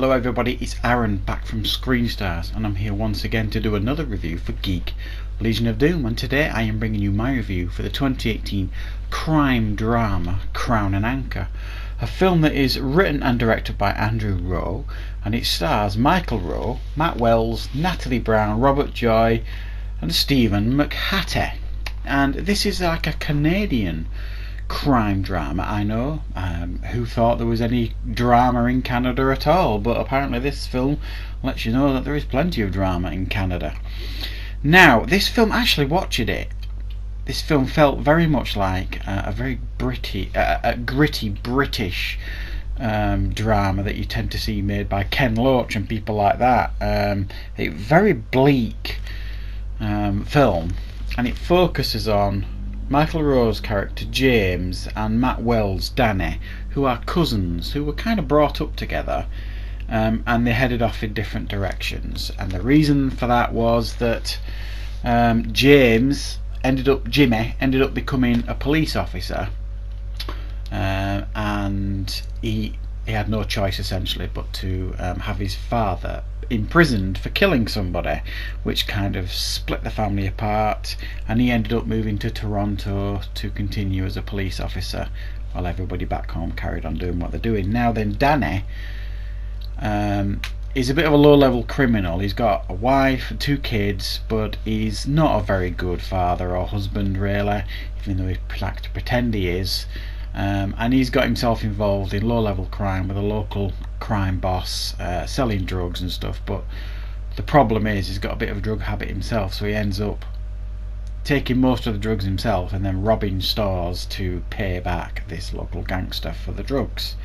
Hello everybody, it's Aaron back from Screen Stars, and I'm here once again to do another review for Geek, Legion of Doom, and today I am bringing you my review for the 2018 crime drama Crown and Anchor, a film that is written and directed by Andrew Rowe, and it stars Michael Rowe, Matt Wells, Natalie Brown, Robert Joy and Stephen McHattie. And this is like a Canadian crime drama. I know, who thought there was any drama in Canada at all, but apparently this film lets you know that there is plenty of drama in Canada. Now, this film, actually watching it, this film felt very much like a very gritty British drama that you tend to see made by Ken Loach and people like that. A very bleak film, and it focuses on Michael Rowe's character James and Matt Wells' Danny, who are cousins who were kind of brought up together, and they headed off in different directions. And the reason for that was that Jimmy ended up becoming a police officer, and he had no choice essentially but to have his father imprisoned for killing somebody, which kind of split the family apart, and he ended up moving to Toronto to continue as a police officer while everybody back home carried on doing what they're doing. Now then, Danny is a bit of a low-level criminal. He's got a wife and 2 kids, but he's not a very good father or husband really, even though he likes to pretend he is. And he's got himself involved in low-level crime with a local crime boss, selling drugs and stuff. But the problem is he's got a bit of a drug habit himself, so he ends up taking most of the drugs himself and then robbing stores to pay back this local gangster for the drugs.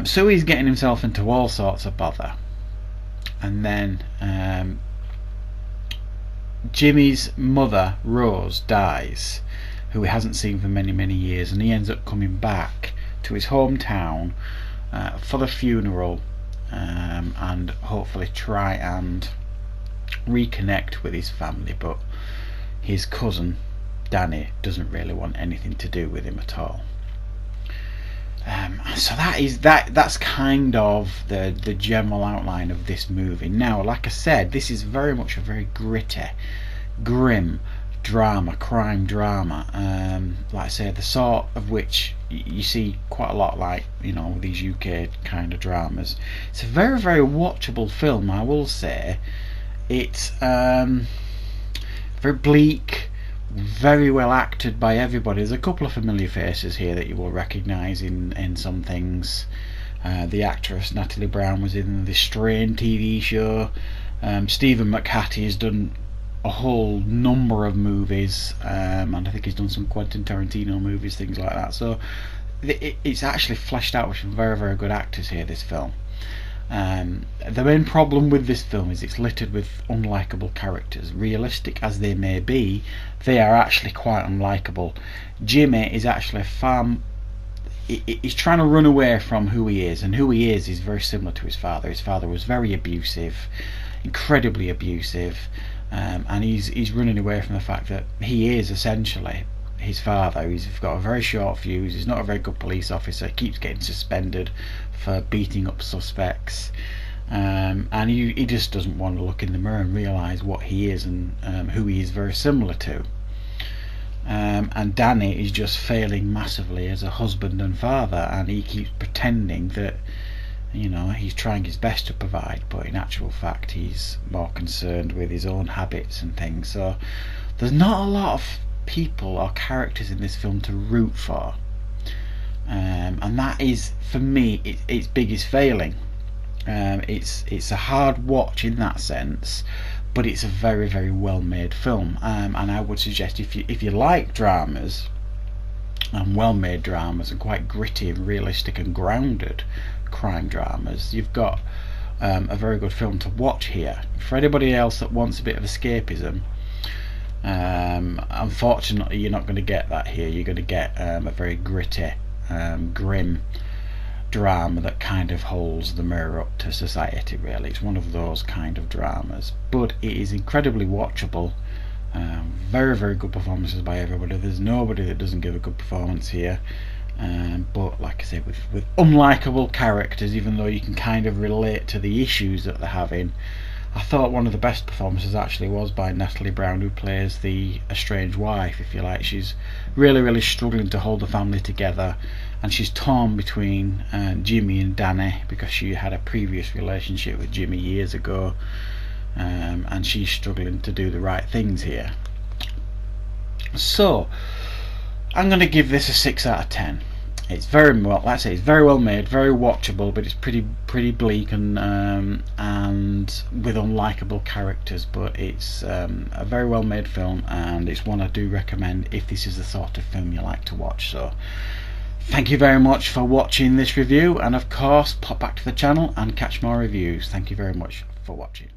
So he's getting himself into all sorts of bother. And then Jimmy's mother, Rose, dies, who he hasn't seen for many years, and he ends up coming back to his hometown for the funeral, and hopefully try and reconnect with his family. But his cousin Danny doesn't really want anything to do with him at all. So that's kind of the general outline of this movie. Now, like I said, this is very much a very gritty, grim crime drama, like I say, the sort of which you see quite a lot, like, you know, these UK kind of dramas. It's a very watchable film, I will say. It's very bleak, very well acted by everybody. There's a couple of familiar faces here that you will recognise in some things. The actress Natalie Brown was in the Strain TV show. Stephen McHattie has done a whole number of movies, and I think he's done some Quentin Tarantino movies, things like that. So it's actually fleshed out with some very good actors here, this film. The main problem with this film is it's littered with unlikable characters. Realistic as they may be, they are actually quite unlikable. Jimmy is actually he's trying to run away from who he is, and who he is very similar to his father. His father was very abusive, incredibly abusive. And he's running away from the fact that he is essentially his father. He's got a very short fuse, he's not a very good police officer, keeps getting suspended for beating up suspects, and he just doesn't want to look in the mirror and realise what he is and who he is very similar to. And Danny is just failing massively as a husband and father, and he keeps pretending that, you know, he's trying his best to provide, but in actual fact he's more concerned with his own habits and things. So there's not a lot of people or characters in this film to root for, and that is, for me, its biggest failing. It's a hard watch in that sense, but it's a very well made film, and I would suggest if you like dramas, and well made dramas, and quite gritty and realistic and grounded crime dramas, you've got a very good film to watch here. For anybody else that wants a bit of escapism, unfortunately you're not going to get that here. You're going to get a very gritty, grim drama that kind of holds the mirror up to society, really. It's one of those kind of dramas, but it is incredibly watchable. Very good performances by everybody. There's nobody that doesn't give a good performance here. but like I say, with unlikable characters, even though you can kind of relate to the issues that they're having. I thought one of the best performances actually was by Natalie Brown, who plays the estranged wife, if you like. She's really struggling to hold the family together, and she's torn between Jimmy and Danny, because she had a previous relationship with Jimmy years ago, and she's struggling to do the right things here. So I'm going to give this a 6 out of 10. It's very well, like I say, it's very well made, very watchable, but it's pretty bleak and with unlikable characters. But it's a very well made film, and it's one I do recommend if this is the sort of film you like to watch. So thank you very much for watching this review, and of course pop back to the channel and catch more reviews. Thank you very much for watching.